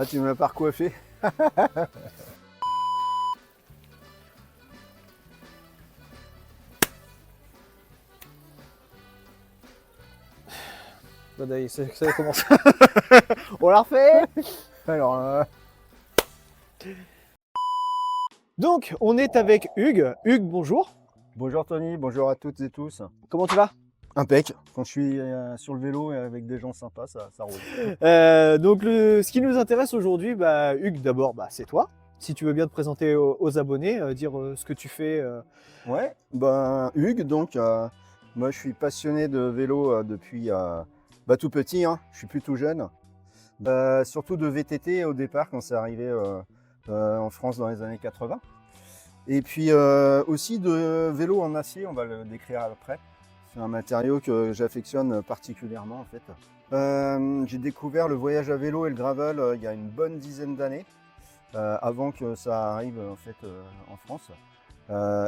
Ah, tu m'as pas recoiffé. Ça commence. On la refait. Alors, Donc, on est avec Hugues. Hugues, bonjour. bonjour Tony, bonjour à toutes et tous. Comment tu vas? Impec. Quand je suis sur le vélo et avec des gens sympas, ça roule. Donc, ce qui nous intéresse aujourd'hui, Hugues, d'abord, c'est toi. Si tu veux bien te présenter aux abonnés, dire ce que tu fais. Ouais, ben Hugues, donc moi je suis passionné de vélo depuis tout petit, hein. Je suis plus tout jeune. Surtout de VTT au départ quand c'est arrivé en France dans les années 80. Et puis aussi de vélo en acier, on va le décrire après. C'est un matériau que j'affectionne particulièrement en fait. J'ai découvert le voyage à vélo et le gravel il y a une bonne dizaine d'années, avant que ça arrive en fait en France.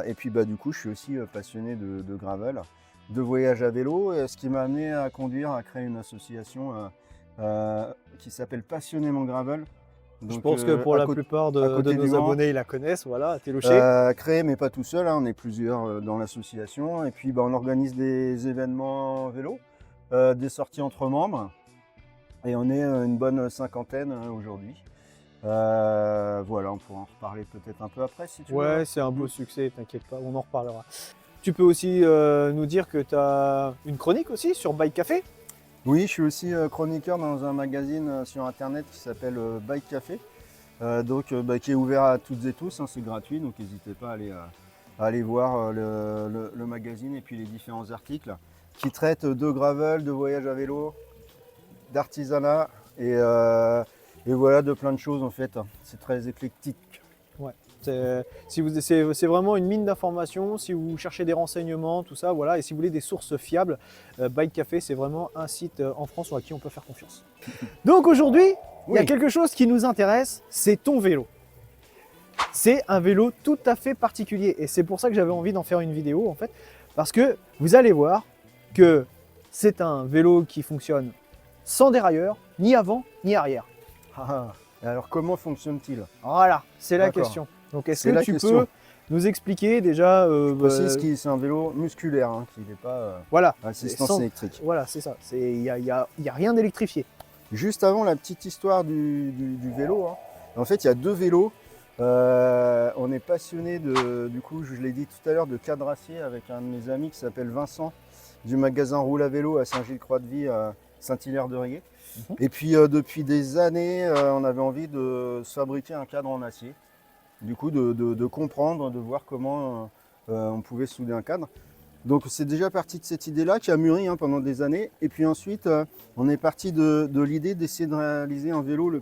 Et puis du coup je suis aussi passionné de gravel, de voyage à vélo, ce qui m'a amené à conduire, à créer une association qui s'appelle Passionnément Gravel. Je Donc, pense que pour la plupart à de côté du nos Mans. abonnés, ils la connaissent. Voilà, Télouché. Créé mais pas tout seul, hein, on est plusieurs dans l'association. Et puis on organise des événements vélo, des sorties entre membres. Et on est une bonne cinquantaine aujourd'hui. Voilà, on pourra en reparler peut-être un peu après si tu veux. Ouais, c'est un beau succès, t'inquiète pas, on en reparlera. Tu peux aussi nous dire que tu as une chronique aussi sur Bike Café? Oui, je suis aussi chroniqueur dans un magazine sur internet qui s'appelle Bike Café, qui est ouvert à toutes et tous, hein, c'est gratuit, donc n'hésitez pas à aller voir le magazine et puis les différents articles qui traitent de gravel, de voyage à vélo, d'artisanat et voilà, de plein de choses en fait. C'est très éclectique. Ouais. C'est vraiment une mine d'informations. Si vous cherchez des renseignements, tout ça, voilà. Et si vous voulez des sources fiables, Bike Café, c'est vraiment un site en France à qui on peut faire confiance. Donc aujourd'hui, il y a Oui. quelque chose qui nous intéresse, c'est ton vélo. C'est un vélo tout à fait particulier. Et c'est pour ça que j'avais envie d'en faire une vidéo, en fait. Parce que vous allez voir que c'est un vélo qui fonctionne sans dérailleur, ni avant, ni arrière. Ah, et alors comment fonctionne-t-il? Voilà, c'est la D'accord. question. Donc est-ce C'est que la tu question. peux nous expliquer déjà Je précise que c'est un vélo musculaire, hein, qui n'est pas voilà, assistance sans- électrique. voilà, c'est ça. Il n'y a rien d'électrifié. Juste avant la petite histoire du vélo, hein, en fait il y a deux vélos. On est passionné du coup, je l'ai dit tout à l'heure, de cadrassier avec un de mes amis qui s'appelle Vincent du magasin Roule à vélo à Saint-Gilles-Croix-de-Vie à Saint-Hilaire-de-Riez. Et puis depuis des années, on avait envie de se fabriquer un cadre en acier. Du coup, de comprendre, de voir comment on pouvait souder un cadre. Donc c'est déjà parti de cette idée-là qui a mûri pendant des années. Et puis ensuite, on est parti de l'idée d'essayer de réaliser un vélo le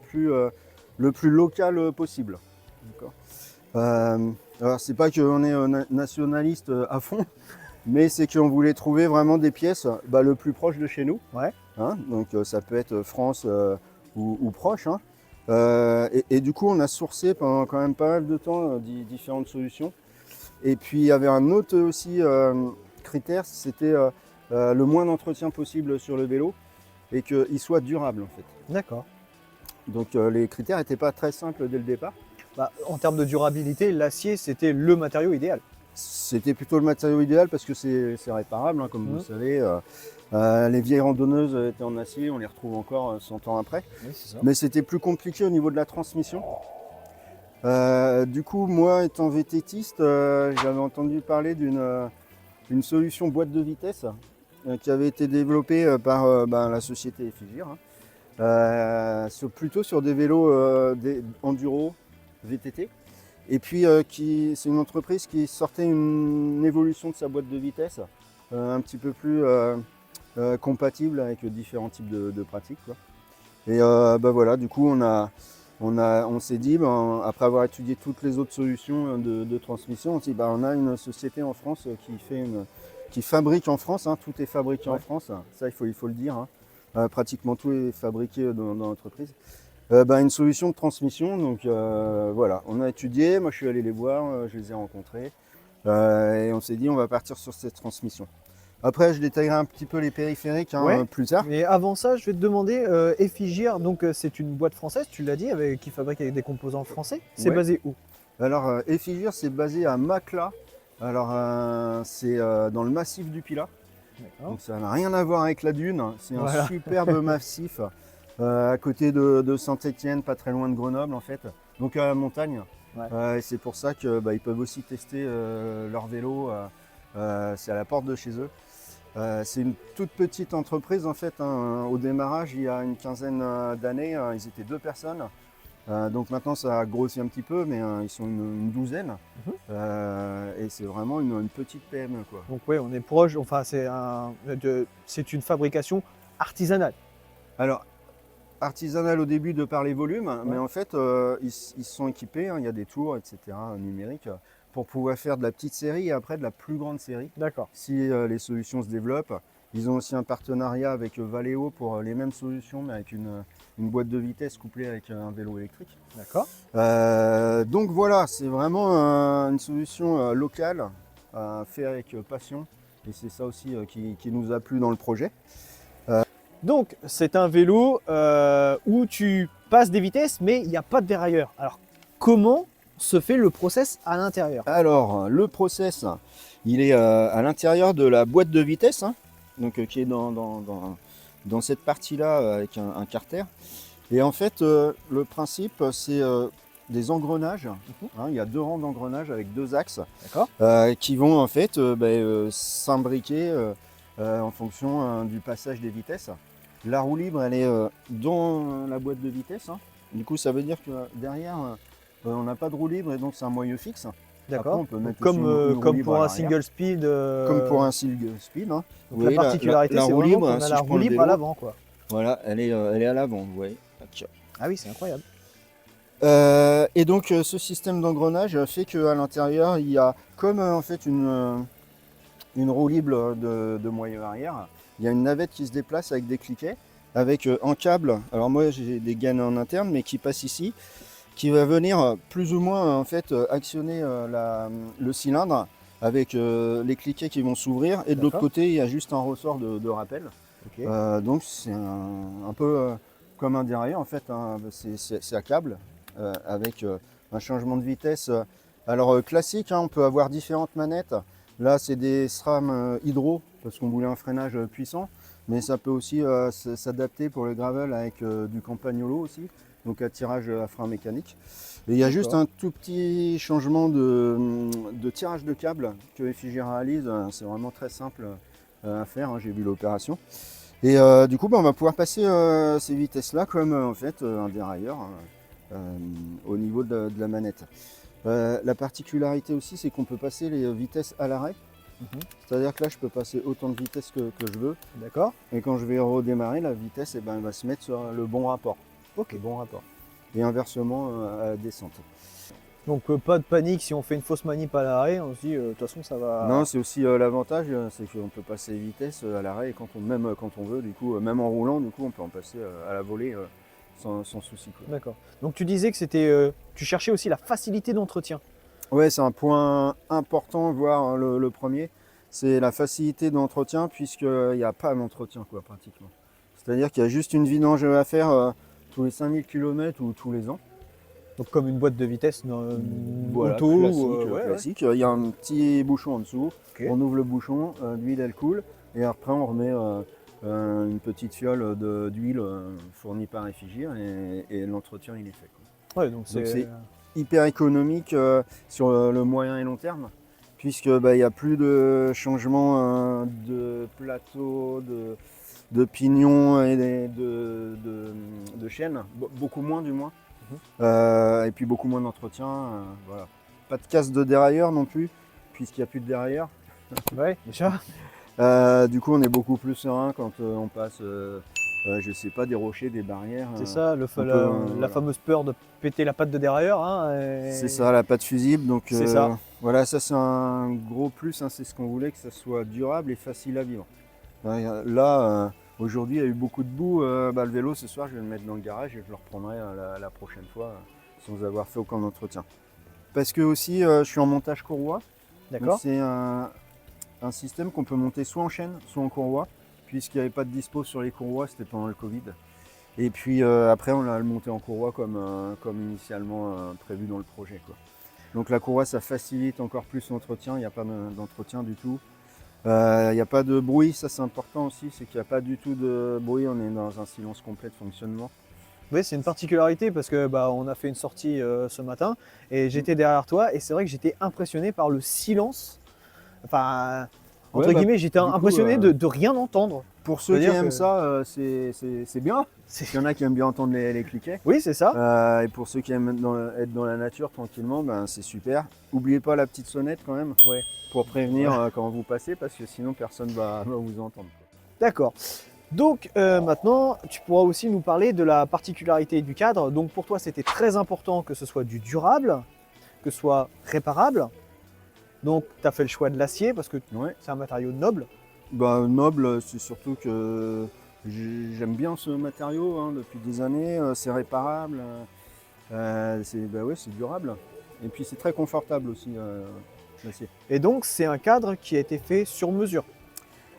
plus local possible. Alors c'est pas qu'on est nationaliste à fond, mais c'est qu'on voulait trouver vraiment des pièces le plus proche de chez nous. Ouais. Hein, donc ça peut être France ou proche. Hein. Et du coup, on a sourcé pendant quand même pas mal de temps différentes solutions. Et puis il y avait un autre aussi critère, c'était le moins d'entretien possible sur le vélo et qu'il soit durable en fait. D'accord. Donc les critères n'étaient pas très simples dès le départ. En termes de durabilité, l'acier, c'était le matériau idéal. C'était plutôt le matériau idéal parce que c'est réparable, hein, comme vous le savez. Les vieilles randonneuses étaient en acier, on les retrouve encore 100 ans après. Oui, c'est ça. Mais c'était plus compliqué au niveau de la transmission. Du coup, moi étant VTTiste, j'avais entendu parler d'une solution boîte de vitesse qui avait été développée par la société Figir, hein, plutôt sur des vélos enduro VTT. Et puis c'est une entreprise qui sortait une évolution de sa boîte de vitesse un petit peu plus compatible avec différents types de pratiques, quoi. Et voilà, du coup on s'est dit, après avoir étudié toutes les autres solutions de transmission, on s'est dit on a une société en France qui fabrique en France, hein, tout est fabriqué en France, ça il faut le dire, hein. Pratiquement tout est fabriqué dans l'entreprise. Une solution de transmission, donc voilà, on a étudié, moi je suis allé les voir, je les ai rencontrés et on s'est dit on va partir sur cette transmission. Après, je détaillerai un petit peu les périphériques hein, Ouais. plus tard. Mais avant ça, je vais te demander, Effigear, donc c'est une boîte française, tu l'as dit, qui fabrique avec des composants français. C'est Ouais. basé où? Alors, Effigear, c'est basé à Mâcla. Alors, c'est dans le massif du Pilat. D'accord. Donc, ça n'a rien à voir avec la dune. C'est Voilà. un superbe massif à côté de Saint-Étienne, pas très loin de Grenoble en fait. Donc, à la montagne. Ouais. Et c'est pour ça qu'ils peuvent aussi tester leur vélo. C'est à la porte de chez eux. C'est une toute petite entreprise en fait. Hein. Au démarrage, il y a une quinzaine d'années, ils étaient 2 personnes. Donc maintenant ça a grossi un petit peu, mais ils sont une douzaine. Mhm. Et c'est vraiment une petite PME quoi. Donc ouais, on est proche, enfin c'est une fabrication artisanale. Alors artisanal au début de par les volumes, mais en fait ils se sont équipés, hein. Il y a des tours, etc. numériques pour pouvoir faire de la petite série et après de la plus grande série. D'accord. Si les solutions se développent. Ils ont aussi un partenariat avec Valeo pour les mêmes solutions, mais avec une boîte de vitesse couplée avec un vélo électrique. D'accord. Donc voilà, c'est vraiment une solution locale, faite avec passion. Et c'est ça aussi qui nous a plu dans le projet. Donc c'est un vélo où tu passes des vitesses, mais il n'y a pas de dérailleur. Alors comment se fait le process à l'intérieur? Alors, le process, il est à l'intérieur de la boîte de vitesse, hein, donc, qui est dans cette partie-là avec un carter. Et en fait, le principe, c'est des engrenages. Hein, il y a 2 rangs d'engrenages avec 2 axes qui vont en fait s'imbriquer en fonction du passage des vitesses. La roue libre, elle est dans la boîte de vitesse. Hein. Du coup, ça veut dire que derrière, on n'a pas de roue libre et donc c'est un moyeu fixe. D'accord. On peut mettre aussi une roue Comme libre pour à un l'arrière. single speed. Comme pour un single speed. Hein. Donc Vous la voyez, particularité, la c'est roue vraiment libre, qu'on a si la je roue prends le libre vélo, à l'avant, quoi. voilà, elle est à l'avant, vous voyez. Tac. Ah oui, c'est incroyable. Et donc ce système d'engrenage fait qu'à l'intérieur, il y a comme en fait une roue libre de moyeu arrière. Il y a une navette qui se déplace avec des cliquets, avec un câble. Alors moi j'ai des gaines en interne, mais qui passe ici, qui va venir plus ou moins en fait actionner le cylindre avec les cliquets qui vont s'ouvrir. Et de l'autre côté, il y a juste un ressort de rappel. Okay. Donc c'est un peu comme un dérailleur en fait. Hein. C'est à câble avec un changement de vitesse. Alors classique, hein, on peut avoir différentes manettes. Là, c'est des SRAM hydro parce qu'on voulait un freinage puissant, mais ça peut aussi s'adapter pour le gravel avec du campagnolo aussi, donc un tirage à frein mécanique. Et il y a juste un tout petit changement de tirage de câble que Effigear réalise. C'est vraiment très simple à faire, hein, j'ai vu l'opération. Et du coup, on va pouvoir passer ces vitesses-là comme en fait un dérailleur au niveau de la manette. La particularité aussi, c'est qu'on peut passer les vitesses à l'arrêt. C'est-à-dire que là, je peux passer autant de vitesse que je veux. D'accord. Et quand je vais redémarrer, la vitesse elle va se mettre sur le bon rapport. Ok. Le bon rapport. Et inversement à la descente. Donc pas de panique si on fait une fausse manip à l'arrêt, on se dit de toute façon ça va. Non, c'est aussi l'avantage, c'est qu'on peut passer les vitesses à l'arrêt et même quand on veut, du coup, même en roulant, du coup, on peut en passer à la volée sans souci. D'accord. Donc tu disais que c'était, tu cherchais aussi la facilité d'entretien. Ouais, c'est un point important, voire le premier, c'est la facilité d'entretien puisqu'il n'y a pas d'entretien quoi pratiquement. C'est-à-dire qu'il y a juste une vidange à faire tous les 5000 km ou tous les ans. Donc comme une boîte de vitesse voilà, auto, classique. Il y a un petit bouchon en dessous, okay. On ouvre le bouchon, l'huile elle coule et après on remet une petite fiole d'huile fournie par Effigear et l'entretien il est fait. Quoi. Ouais, donc c'est hyper économique sur le moyen et long terme puisque il n'y a plus de changement de plateau, de pignon et de chaîne, beaucoup moins du moins. Et puis beaucoup moins d'entretien. Voilà. Pas de casse de dérailleur non plus, puisqu'il n'y a plus de dérailleur. Ouais, déjà. Du coup, on est beaucoup plus serein quand on passe, je sais pas, des rochers, des barrières. C'est ça, la fameuse peur de péter la patte de dérailleur. Hein, C'est ça, la patte fusible. Donc c'est ça. Voilà, ça c'est un gros plus. Hein, c'est ce qu'on voulait, que ça soit durable et facile à vivre. Là, aujourd'hui, il y a eu beaucoup de boue. Le vélo, ce soir, je vais le mettre dans le garage et je le reprendrai la prochaine fois sans avoir fait aucun entretien. Parce que aussi, je suis en montage courroie. D'accord. C'est un système qu'on peut monter soit en chaîne, soit en courroie, puisqu'il n'y avait pas de dispo sur les courroies, c'était pendant le Covid. Et puis après, on l'a monté en courroie comme initialement prévu dans le projet, quoi. Donc la courroie, ça facilite encore plus l'entretien, il n'y a pas d'entretien du tout. Il n'y a pas de bruit, ça c'est important aussi, c'est qu'il n'y a pas du tout de bruit, on est dans un silence complet de fonctionnement. Oui, c'est une particularité parce que on a fait une sortie ce matin et j'étais derrière toi et c'est vrai que j'étais impressionné par le silence. Enfin, entre Ouais, bah, guillemets, j'étais du coup, impressionné de rien entendre. pour ceux qui C'est-à-dire aiment que ça, c'est bien. Il y en a qui aiment bien entendre les cliquets. Oui, c'est ça. Et pour ceux qui aiment être dans la nature tranquillement, ben, c'est super. N'oubliez pas la petite sonnette quand même Ouais. pour prévenir Ouais. quand vous passez parce que sinon personne va vous entendre. D'accord. Donc maintenant, tu pourras aussi nous parler de la particularité du cadre. Donc pour toi, c'était très important que ce soit du durable, que ce soit réparable. Donc tu as fait le choix de l'acier parce que Ouais. c'est un matériau noble. Bah, noble, c'est surtout que j'aime bien ce matériau hein, depuis des années. C'est réparable, c'est durable. Et puis c'est très confortable aussi l'acier. Et donc c'est un cadre qui a été fait sur mesure.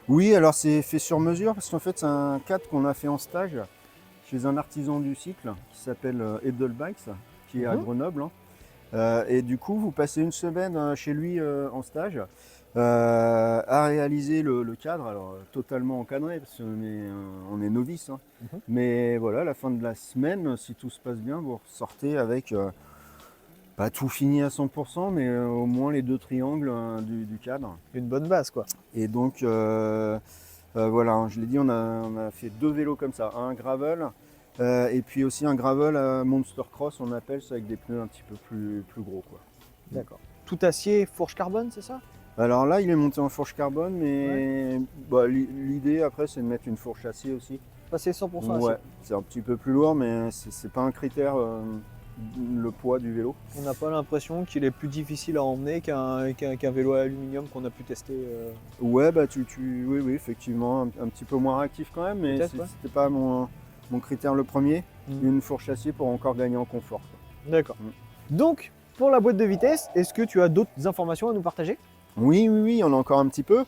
Oui, alors c'est fait sur mesure parce qu'en fait c'est un cadre qu'on a fait en stage chez un artisan du cycle qui s'appelle Edelbikes, qui est à Grenoble, hein. Et du coup, vous passez une semaine chez lui en stage à réaliser le cadre, alors totalement encadré parce on est novice, hein. Mais voilà, à la fin de la semaine, si tout se passe bien, vous ressortez avec pas tout fini à 100%, mais au moins les 2 triangles du cadre. Une bonne base quoi. Et donc voilà, hein, je l'ai dit, on a fait 2 vélos comme ça, un gravel et puis aussi un gravel Monster Cross, on appelle ça, avec des pneus un petit peu plus gros, quoi. D'accord. Tout acier, fourche carbone, c'est ça? Alors là, il est monté en fourche carbone, mais bah, l'idée après, c'est de mettre une fourche acier aussi. Passer 100% acier. Ouais, c'est un petit peu plus lourd, mais c'est pas un critère, le poids du vélo. On n'a pas l'impression qu'il est plus difficile à emmener qu'un vélo à aluminium qu'on a pu tester. Ouais, bah oui, effectivement, un petit peu moins réactif quand même, mais Peut-être, ouais. c'était pas mon critère le premier. Une fourche acier pour encore gagner en confort, quoi. D'accord. Donc, pour la boîte de vitesse, est-ce que tu as d'autres informations à nous partager? Oui, on a encore un petit peu.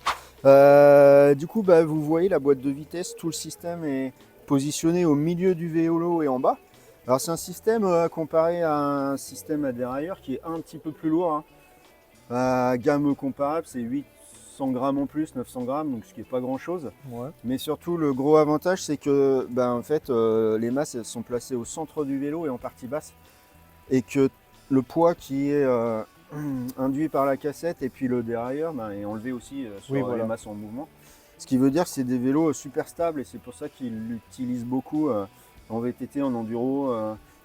Du coup, bah, vous voyez la boîte de vitesse, tout le système est positionné au milieu du vélo et en bas. Alors c'est un système comparé à un système à dérailleur qui est un petit peu plus lourd, hein. Gamme comparable, c'est 800 grammes en plus, 900 grammes, donc ce qui n'est pas grand chose. Ouais. Mais surtout, le gros avantage, c'est que en fait, les masses elles sont placées au centre du vélo et en partie basse. Et que le poids qui est induit par la cassette et puis le dérailleur est enlevé aussi sur les masses en mouvement. Ce qui veut dire que c'est des vélos super stables et c'est pour ça qu'ils l'utilisent beaucoup en VTT, en enduro.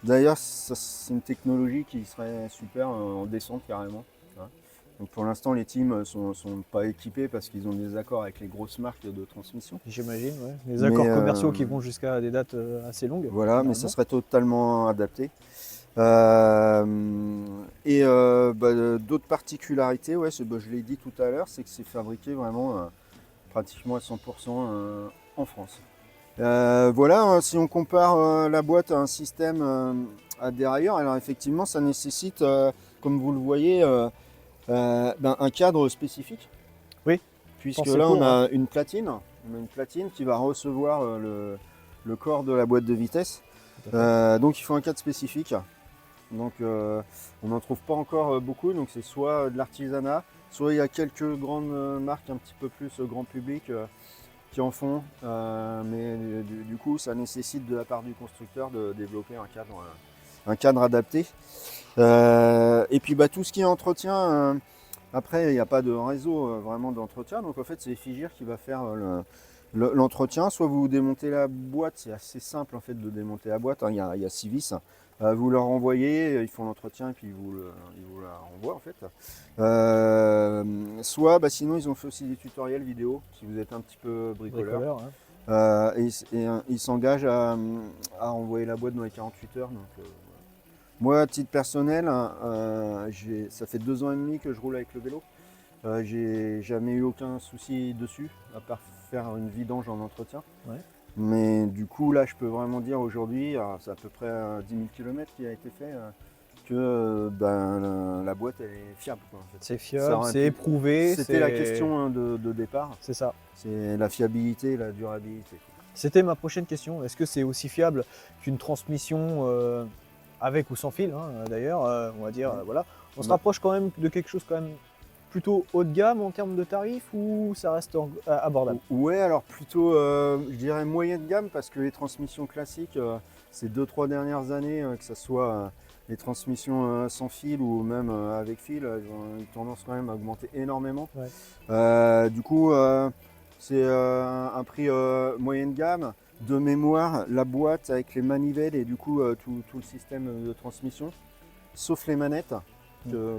D'ailleurs, c'est une technologie qui serait super en descente carrément. Donc pour l'instant, les teams sont pas équipés parce qu'ils ont des accords avec les grosses marques de transmission. J'imagine, ouais. Les accords commerciaux qui vont jusqu'à des dates assez longues. Voilà, mais ça serait totalement adapté. D'autres particularités, ouais, je l'ai dit tout à l'heure, c'est que c'est fabriqué vraiment pratiquement à 100% en France. Voilà, si on compare la boîte à un système à dérailleur, alors effectivement ça nécessite, comme vous le voyez, un cadre spécifique. Oui. Puisque là on a une platine, qui va recevoir le corps de la boîte de vitesse. Donc il faut un cadre spécifique. Donc on n'en trouve pas encore beaucoup, donc c'est soit de l'artisanat, soit il y a quelques grandes marques un petit peu plus grand public qui en font, mais du coup ça nécessite de la part du constructeur de développer un cadre adapté. Et puis tout ce qui est entretien, après il n'y a pas de réseau vraiment d'entretien, donc en fait c'est Figir qui va faire l'entretien. Soit vous démontez la boîte, c'est assez simple en fait de démonter la boîte, hein. Il y a 6 vis. Vous leur envoyez, ils font l'entretien et puis ils vous la renvoient en fait. Soit sinon ils ont fait aussi des tutoriels vidéo si vous êtes un petit peu bricoleur. Hein. Ils s'engagent à envoyer la boîte dans les 48 heures. Donc, moi à titre personnel, ça fait 2 ans et demi que je roule avec le vélo. J'ai jamais eu aucun souci dessus, à part faire une vidange en entretien. Ouais. Mais du coup, là, je peux vraiment dire aujourd'hui, c'est à peu près 10 000 km qui a été fait, que la boîte elle est fiable, quoi, en fait. C'est Ça fiable, aurait c'est pu- éprouvé. C'était la question, hein, de départ, C'est ça. c'est la fiabilité et la durabilité, quoi. C'était ma prochaine question. Est-ce que c'est aussi fiable qu'une transmission avec ou sans fil, hein, d'ailleurs, on va dire, voilà. On se Bah. rapproche quand même de quelque chose quand même plutôt haut de gamme en termes de tarifs ou ça reste abordable? Ouais, alors plutôt, je dirais moyenne gamme parce que les transmissions classiques, ces 2-3 dernières années, que ce soit les transmissions sans fil ou même avec fil, elles ont une tendance quand même à augmenter énormément. Du coup, c'est un prix moyenne gamme. De mémoire, la boîte avec les manivelles et du coup tout le système de transmission, sauf les manettes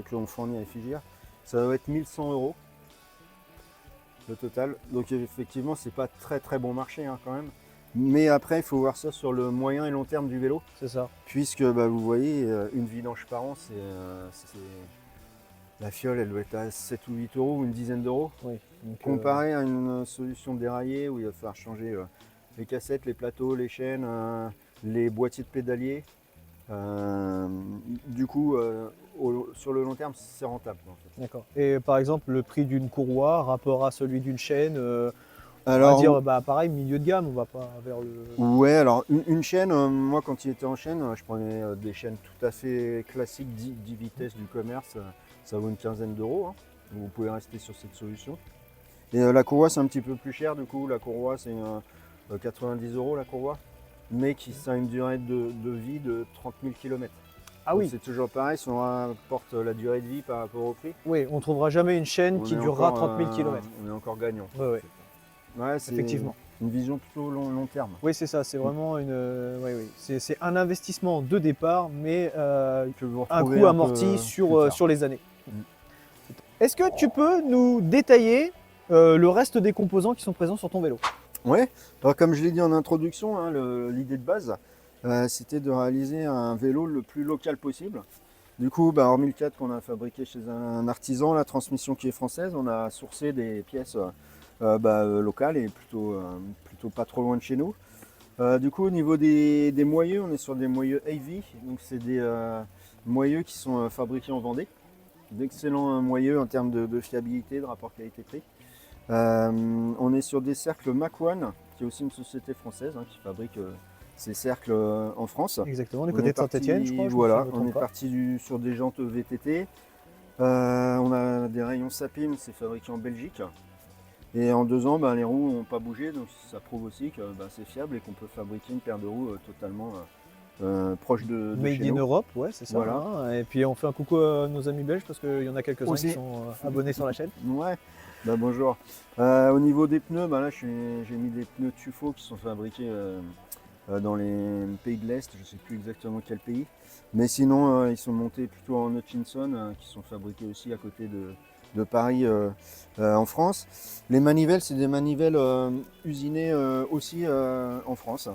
qu'on fournit à Figir, ça doit être 1100 € le total. Donc effectivement, c'est pas très bon marché, hein, quand même. Mais après, il faut voir ça sur le moyen et long terme du vélo, C'est ça. puisque vous voyez, une vidange par an, la fiole, elle doit être à 7 ou 8 euros, ou une dizaine d'euros. Oui. Donc, Comparé à une solution déraillée où il va falloir changer les cassettes, les plateaux, les chaînes, les boîtiers de pédalier. Du coup, sur le long terme, c'est rentable, en fait. d'accord. Et par exemple, le prix d'une courroie, rapport à celui d'une chaîne, on va Alors, dire pareil, milieu de gamme, on va pas vers le. ouais, alors une chaîne, moi quand il était en chaîne, je prenais des chaînes tout à fait classiques, 10 vitesses du commerce, ça vaut une quinzaine d'euros, hein. Vous pouvez rester sur cette solution. Et la courroie c'est un petit peu plus cher, du coup la courroie c'est 90 € la courroie, mais ça a une durée de vie de 30 000 km. Ah oui, C'est toujours pareil, si on rapporte la durée de vie par rapport au prix, oui, on trouvera jamais une chaîne on qui est durera encore, 30 000 km. on est encore gagnant. Ouais, ouais. Ouais, c'est Effectivement. une vision plutôt long terme. Oui, c'est ça, c'est vraiment une. Oui, oui. C'est un investissement de départ, mais Que vous un retrouvez coût un amorti peu sur, plus tard. sur les années. Mm. Est-ce que tu peux nous détailler le reste des composants qui sont présents sur ton vélo? Ouais, alors comme je l'ai dit en introduction, hein, l'idée de base, c'était de réaliser un vélo le plus local possible. Du coup, hormis le cadre qu'on a fabriqué chez un artisan, la transmission qui est française, on a sourcé des pièces locales et plutôt pas trop loin de chez nous. Du coup, au niveau des moyeux, on est sur des moyeux AV, donc c'est des moyeux qui sont fabriqués en Vendée. D'excellents moyeux en termes de fiabilité, de rapport qualité-prix. On est sur des cercles Mac1, qui est aussi une société française, hein, qui fabrique ces cercles en France. Exactement, du On côté est de Saint-Etienne, je crois. Voilà, je me on trompe est pas. parti sur des jantes VTT. On a des rayons Sapim, c'est fabriqué en Belgique. Et en 2 ans, les roues n'ont pas bougé, donc ça prouve aussi que c'est fiable et qu'on peut fabriquer une paire de roues totalement proche de Made chez in nous. Europe, ouais, c'est ça. Voilà. Hein. Et puis on fait un coucou à nos amis belges parce qu'il y en a quelques-uns Aussi. qui sont abonnés sur la chaîne. Ouais, bonjour. Au niveau des pneus, là j'ai mis des pneus Tufo qui sont fabriqués dans les pays de l'Est, je ne sais plus exactement quel pays. Mais sinon, ils sont montés plutôt en Hutchinson, qui sont fabriqués aussi à côté de Paris en France. Les manivelles, c'est des manivelles usinées aussi en France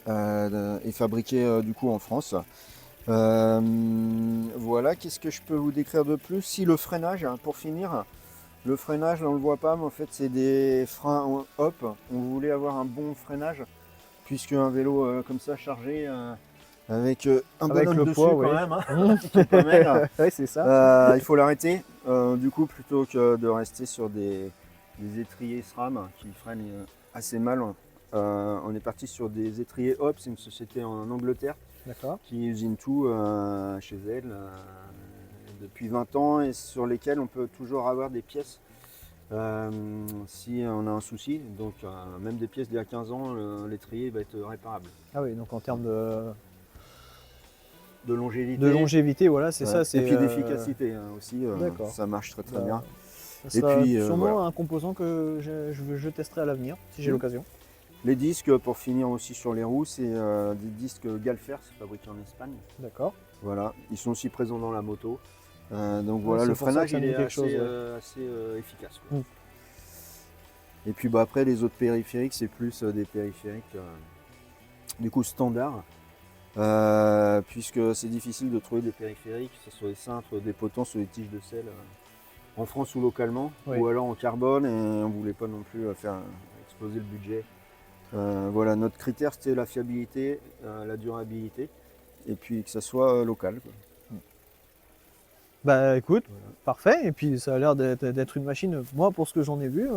et fabriquées du coup en France. Voilà, qu'est-ce que je peux vous décrire de plus? Si le freinage, hein, pour finir, le freinage, là, on ne le voit pas, mais en fait c'est des freins hop. On voulait avoir un bon freinage, puisque un vélo comme ça chargé, avec un Avec bonhomme le dessus poids, quand oui. même, hein, qui est pas mal. Ouais, c'est ça. Il faut l'arrêter, du coup plutôt que de rester sur des étriers SRAM qui freinent assez mal. On est parti sur des étriers Hop, c'est une société en Angleterre D'accord. qui usine tout chez elle depuis 20 ans et sur lesquels on peut toujours avoir des pièces si on a un souci. Donc même des pièces d'il y a 15 ans, l'étrier va être réparable. Ah oui, donc en termes De longévité. de longévité, voilà, c'est ça. Et puis d'efficacité aussi, D'accord. ça marche très Bah, bien. Ça Et sera puis, sûrement voilà. un composant que je testerai à l'avenir, si j'ai Mm. l'occasion. Les disques, pour finir aussi sur les roues, c'est des disques Galfer, c'est fabriqué en Espagne. D'accord. Voilà, ils sont aussi présents dans la moto. Donc Ouais, voilà, c'est le pour ça que freinage ça me il dit est quelque assez, chose, ouais. assez efficace, quoi. Mm. Et puis après les autres périphériques, c'est plus des périphériques du coup standards. Puisque c'est difficile de trouver des périphériques, que ce soit des cintres, des potences ou des tiges de sel en France ou localement, Oui. ou alors en carbone, et on ne voulait pas non plus faire exploser le budget. Voilà, notre critère c'était la fiabilité, la durabilité, et puis que ça soit local, quoi. Bah écoute, Voilà. parfait. Et puis ça a l'air d'être une machine, moi pour ce que j'en ai vu,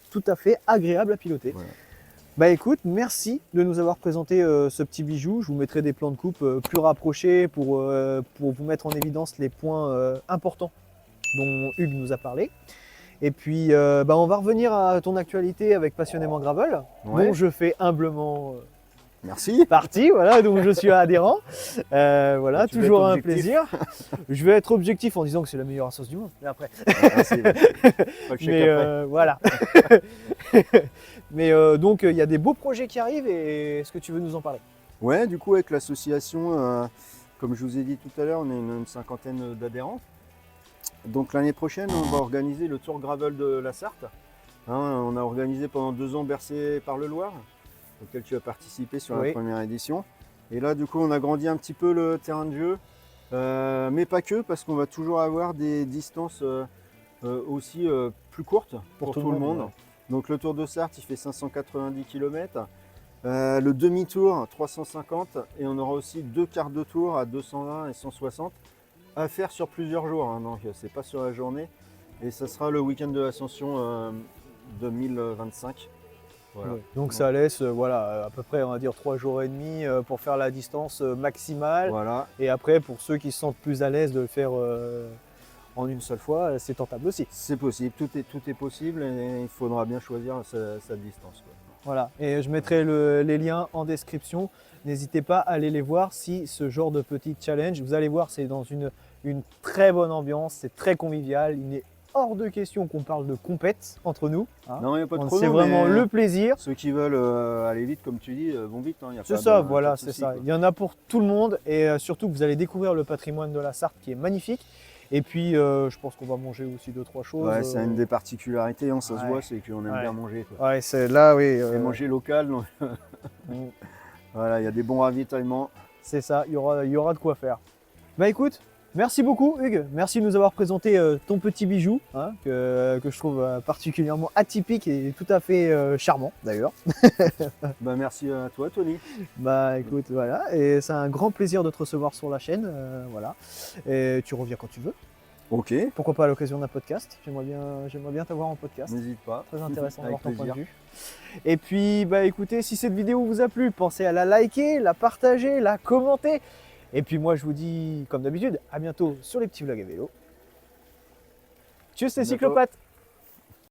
tout à fait agréable à piloter. Voilà. Bah écoute, merci de nous avoir présenté ce petit bijou. Je vous mettrai des plans de coupe plus rapprochés pour vous mettre en évidence les points importants dont Hugues nous a parlé. Et puis bah, on va revenir à ton actualité avec Passionnément Gravel, Ouais. dont je fais humblement Merci. partie, voilà, dont je suis adhérent. Voilà, Tu vas toujours être un objectif. plaisir. Je vais être objectif en disant que c'est la meilleure sauce du monde. Mais après, Merci. Pas le chèque mais après. voilà. Mais donc il y a des beaux projets qui arrivent et est-ce que tu veux nous en parler? Ouais, du coup, avec l'association, comme je vous ai dit tout à l'heure, on est une cinquantaine d'adhérents. Donc l'année prochaine, on va organiser le Tour Gravel de la Sarthe. Hein, on a organisé pendant 2 ans Bercé par le Loir, auquel tu as participé sur Oui. la première édition. Et là, du coup, on a grandi un petit peu le terrain de jeu, mais pas que, parce qu'on va toujours avoir des distances aussi plus courtes pour tout le monde. ouais. Donc le Tour de Sarthe, il fait 590 km. Le demi-tour, 350. Et on aura aussi 2 quarts de tour à 220 et 160 à faire sur plusieurs jours. Hein, donc c'est pas sur la journée. Et ça sera le week-end de l'Ascension 2025. Voilà. Ouais. Donc ça laisse voilà, à peu près on va dire 3 jours et demi pour faire la distance maximale. Voilà. Et après pour ceux qui se sentent plus à l'aise de le faire en une seule fois, c'est tentable aussi. C'est possible, tout est possible et il faudra bien choisir sa distance, quoi. Voilà, et je mettrai les liens en description. N'hésitez pas à aller les voir si ce genre de petit challenge, vous allez voir, c'est dans une très bonne ambiance, c'est très convivial. Il n'est hors de question qu'on parle de compète entre nous. Hein. Non, il n'y a pas de chrono, C'est vraiment mais le plaisir. ceux qui veulent aller vite, comme tu dis, vont vite. Hein, y a C'est pas ça, de- voilà, pas de c'est souci, ça. quoi. Il y en a pour tout le monde et surtout que vous allez découvrir le patrimoine de la Sarthe qui est magnifique. Et puis, je pense qu'on va manger aussi 2-3 choses. Ouais, c'est une des particularités, hein, ça se ouais. voit, c'est qu'on aime Ouais. bien manger, quoi. Ouais, c'est là, oui. Et manger local, donc, voilà, il y a des bons ravitaillements. C'est ça, il y aura de quoi faire. Bah écoute, merci beaucoup Hugues, merci de nous avoir présenté ton petit bijou, hein, que je trouve particulièrement atypique et tout à fait charmant d'ailleurs. Bah, merci à toi, Tony. Bah écoute, voilà, et c'est un grand plaisir de te recevoir sur la chaîne, voilà. Et tu reviens quand tu veux, Ok, pourquoi pas à l'occasion d'un podcast, j'aimerais bien t'avoir en podcast. n'hésite pas. Très intéressant Avec d'avoir ton point de plaisir. vue. Et puis, bah écoutez, si cette vidéo vous a plu, pensez à la liker, la partager, la commenter. Et puis moi, je vous dis, comme d'habitude, à bientôt sur les petits vlogs à vélo. Tchuss les À bientôt. cyclopathes!